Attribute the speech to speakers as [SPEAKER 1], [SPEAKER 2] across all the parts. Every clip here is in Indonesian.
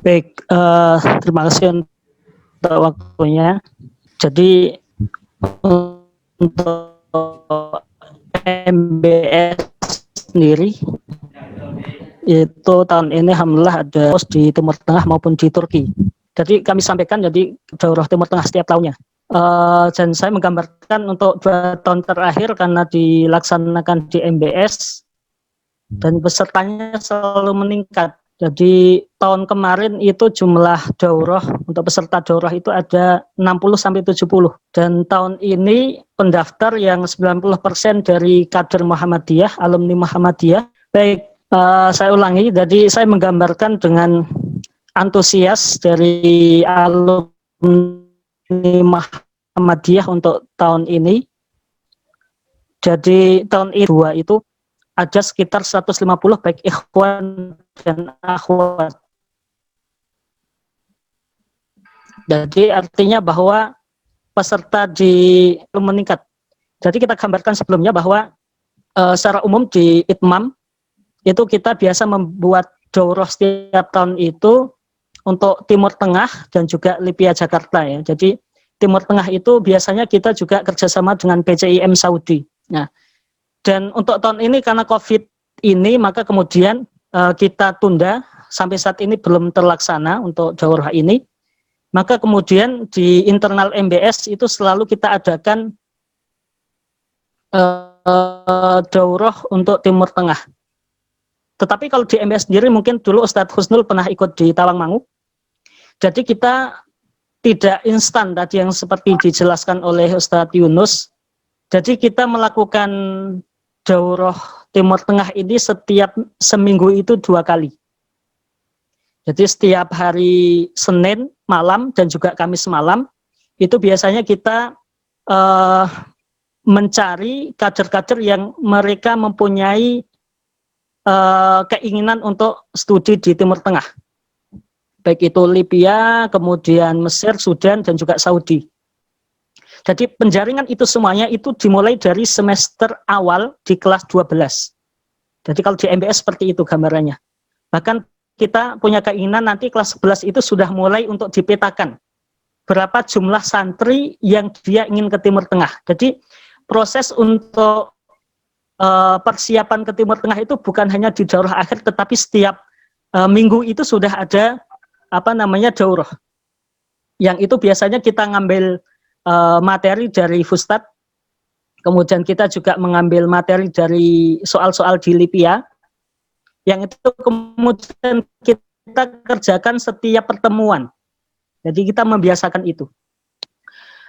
[SPEAKER 1] Baik, terima kasih untuk waktunya. Jadi untuk MBS sendiri itu tahun ini alhamdulillah ada di Timur Tengah maupun di Turki. Jadi kami sampaikan jadi daurah Timur Tengah setiap tahunnya. Dan saya menggambarkan untuk 2 tahun terakhir karena dilaksanakan di MBS dan pesertanya selalu meningkat. Jadi tahun kemarin itu jumlah daurah untuk peserta daurah itu ada 60 sampai 70 dan tahun ini pendaftar yang 90% dari kader Muhammadiyah, alumni Muhammadiyah. Baik, saya ulangi, jadi saya menggambarkan dengan antusias dari alumni Muhammadiyah untuk tahun ini. Jadi tahun kedua itu ada sekitar 150 baik ikhwan dan akhwat. Jadi artinya bahwa peserta meningkat. Jadi kita gambarkan sebelumnya bahwa secara umum di Itmam itu kita biasa membuat daurah setiap tahun itu untuk Timur Tengah dan juga Libya Jakarta ya. Jadi Timur Tengah itu biasanya kita juga kerjasama dengan PCIM Saudi. Nah, dan untuk tahun ini karena COVID ini maka kemudian kita tunda sampai saat ini belum terlaksana untuk daurah ini. Maka kemudian di internal MBS itu selalu kita adakan daurah untuk Timur Tengah. Tetapi kalau di MBS sendiri mungkin dulu Ustadz Husnul pernah ikut di Tawangmangu. Jadi kita tidak instan tadi yang seperti dijelaskan oleh Ustadz Yunus. Jadi kita melakukan daurah Timur Tengah ini setiap seminggu itu 2 kali. Jadi setiap hari Senin malam dan juga Kamis malam itu biasanya kita mencari kader-kader yang mereka mempunyai keinginan untuk studi di Timur Tengah. Baik itu Libya, kemudian Mesir, Sudan, dan juga Saudi. Jadi penjaringan itu semuanya itu dimulai dari semester awal di kelas 12. Jadi kalau di MBS seperti itu gambarannya. Bahkan kita punya keinginan nanti kelas 11 itu sudah mulai untuk dipetakan berapa jumlah santri yang dia ingin ke Timur Tengah. Jadi proses untuk persiapan ke Timur Tengah itu bukan hanya di daurah akhir, tetapi setiap minggu itu sudah ada daurah. Yang itu biasanya kita ngambil materi dari Fustad, kemudian kita juga mengambil materi dari soal-soal di Libya, yang itu kemudian kita kerjakan setiap pertemuan. Jadi kita membiasakan itu.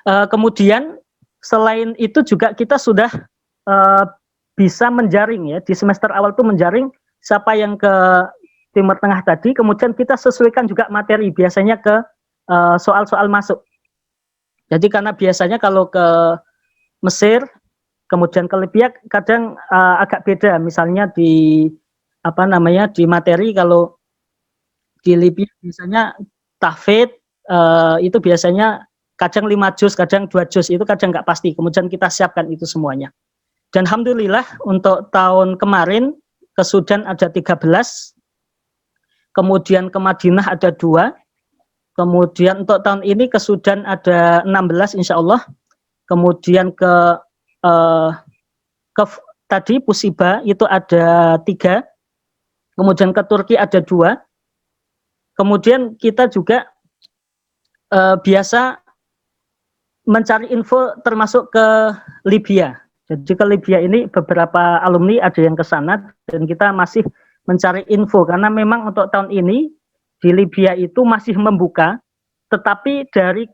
[SPEAKER 1] Kemudian selain itu juga kita sudah bisa menjaring ya, di semester awal itu menjaring siapa yang ke Timur Tengah tadi, kemudian kita sesuaikan juga materi, biasanya ke soal-soal masuk. Jadi karena biasanya kalau ke Mesir, kemudian ke Libya kadang agak beda. Misalnya di di materi kalau di Libya biasanya tahfidz itu biasanya kadang 5 juz, kadang 2 juz, itu kadang nggak pasti. Kemudian kita siapkan itu semuanya. Dan alhamdulillah untuk tahun kemarin ke Sudan ada 13, kemudian ke Madinah ada 2. Kemudian untuk tahun ini ke Sudan ada 16 insya Allah. Kemudian ke tadi Pusiba itu ada 3. Kemudian ke Turki ada 2. Kemudian kita juga biasa mencari info termasuk ke Libya. Jadi ke Libya ini beberapa alumni ada yang ke sana dan kita masih mencari info karena memang untuk tahun ini di Libya itu masih membuka, tetapi dari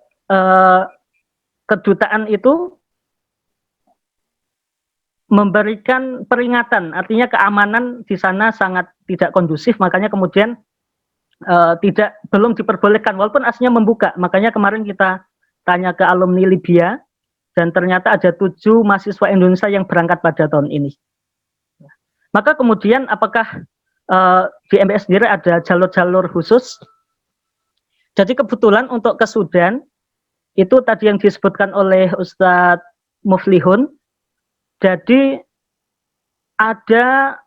[SPEAKER 1] kedutaan itu memberikan peringatan, artinya keamanan di sana sangat tidak kondusif, makanya kemudian belum diperbolehkan, walaupun aslinya membuka. Makanya kemarin kita tanya ke alumni Libya, dan ternyata ada 7 mahasiswa Indonesia yang berangkat pada tahun ini. Maka kemudian apakah di MBS sendiri ada jalur-jalur khusus? Jadi kebetulan untuk ke Sudan, itu tadi yang disebutkan oleh Ustadz Muflihun, jadi ada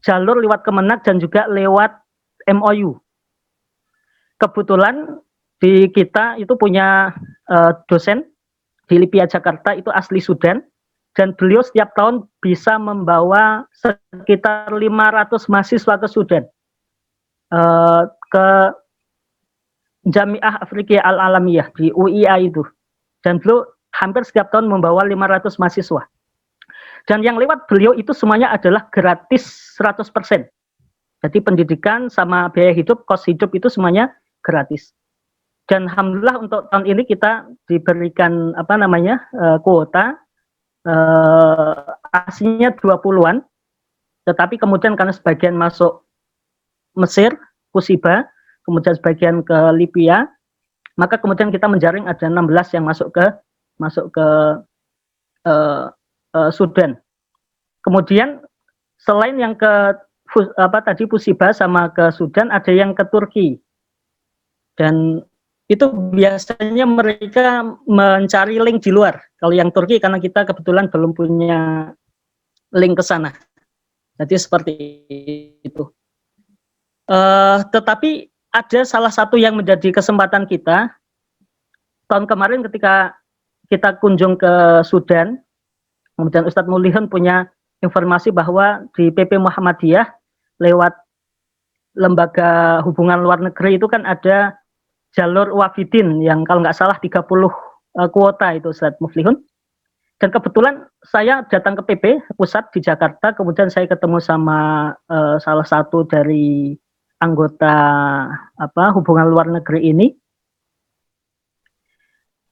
[SPEAKER 1] jalur lewat Kemenak dan juga lewat MOU. kebetulan di kita itu punya dosen di Lipia Jakarta itu asli Sudan, dan beliau setiap tahun bisa membawa sekitar 500 mahasiswa ke Sudan, ke Jamiah Afriqiyah Al-Alamiyah di UIA itu, dan beliau hampir setiap tahun membawa 500 mahasiswa. Dan yang lewat beliau itu semuanya adalah gratis 100%. Jadi pendidikan sama biaya hidup, kos hidup itu semuanya gratis. Dan alhamdulillah untuk tahun ini kita diberikan kuota, aslinya 20-an, tetapi kemudian karena sebagian masuk Mesir, Kusiba, kemudian sebagian ke Libya, maka kemudian kita menjaring ada 16 yang masuk ke Sudan. Kemudian selain yang ke Pusiba sama ke Sudan, ada yang ke Turki. Dan itu biasanya mereka mencari link di luar. Kalau yang Turki karena kita kebetulan belum punya link ke sana. Jadi seperti itu. Tetapi ada salah satu yang menjadi kesempatan kita. Tahun kemarin ketika kita kunjung ke Sudan, kemudian Ustadz Mulihun punya informasi bahwa di PP Muhammadiyah lewat lembaga hubungan luar negeri itu kan ada jalur wafidin yang kalau nggak salah 30 kuota itu Ustadz Mulihun. Dan kebetulan saya datang ke PP pusat di Jakarta, kemudian saya ketemu sama salah satu dari anggota hubungan luar negeri ini.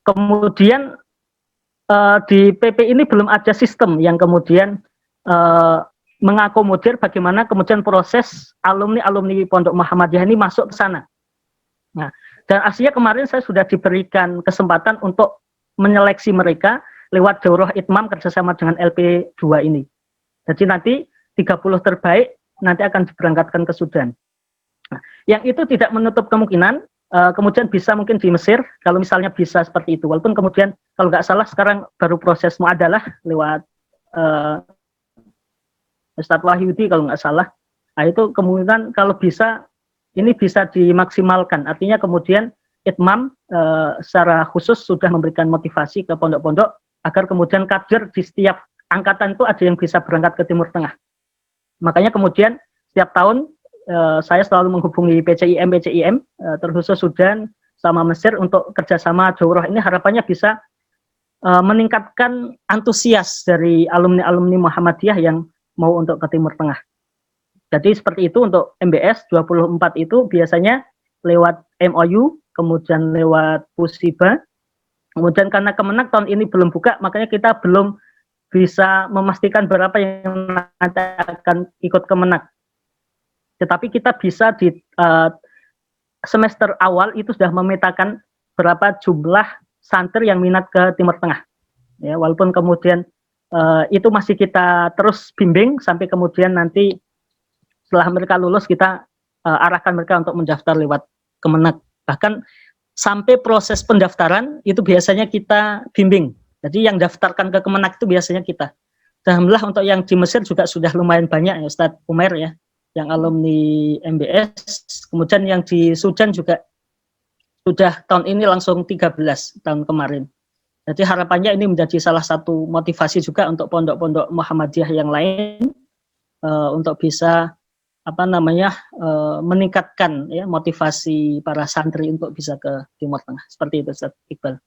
[SPEAKER 1] Kemudian di PP ini belum ada sistem yang kemudian mengakomodir bagaimana kemudian proses alumni Pondok Muhammadiyah ini masuk ke sana. Nah, dan aslinya kemarin saya sudah diberikan kesempatan untuk menyeleksi mereka lewat daurah itmam kerjasama dengan LP2 ini. Jadi nanti 30 terbaik nanti akan diberangkatkan ke Sudan. Nah, yang itu tidak menutup kemungkinan kemudian bisa mungkin di Mesir, kalau misalnya bisa seperti itu. Walaupun kemudian kalau nggak salah sekarang baru proses muadalah lewat Ustadz Wahyudi kalau nggak salah. Nah itu kemungkinan kalau bisa ini bisa dimaksimalkan. Artinya kemudian itmam secara khusus sudah memberikan motivasi ke pondok-pondok agar kemudian kader di setiap angkatan itu ada yang bisa berangkat ke Timur Tengah. Makanya kemudian setiap tahun saya selalu menghubungi PCIM terkhusus Sudan sama Mesir untuk kerjasama daurah ini, harapannya bisa meningkatkan antusias dari alumni Muhammadiyah yang mau untuk ke Timur Tengah. Jadi seperti itu untuk MBS 24 itu biasanya lewat MOU, kemudian lewat Pusiba, kemudian karena Kemenak tahun ini belum buka, makanya kita belum bisa memastikan berapa yang nanti akan ikut Kemenak. Tetapi kita bisa di semester awal itu sudah memetakan berapa jumlah santri yang minat ke Timur Tengah. Ya, walaupun kemudian itu masih kita terus bimbing sampai kemudian nanti setelah mereka lulus kita arahkan mereka untuk mendaftar lewat Kemenak. Bahkan sampai proses pendaftaran itu biasanya kita bimbing. Jadi yang daftarkan ke Kemenak itu biasanya kita. Alhamdulillah untuk yang di Mesir juga sudah lumayan banyak ya Ustadz Umair ya, yang alumni MBS, kemudian yang di Sudan juga sudah tahun ini langsung 13 tahun kemarin. Jadi harapannya ini menjadi salah satu motivasi juga untuk pondok-pondok Muhammadiyah yang lain untuk bisa meningkatkan ya motivasi para santri untuk bisa ke Timur Tengah. Seperti itu Ustaz Iqbal.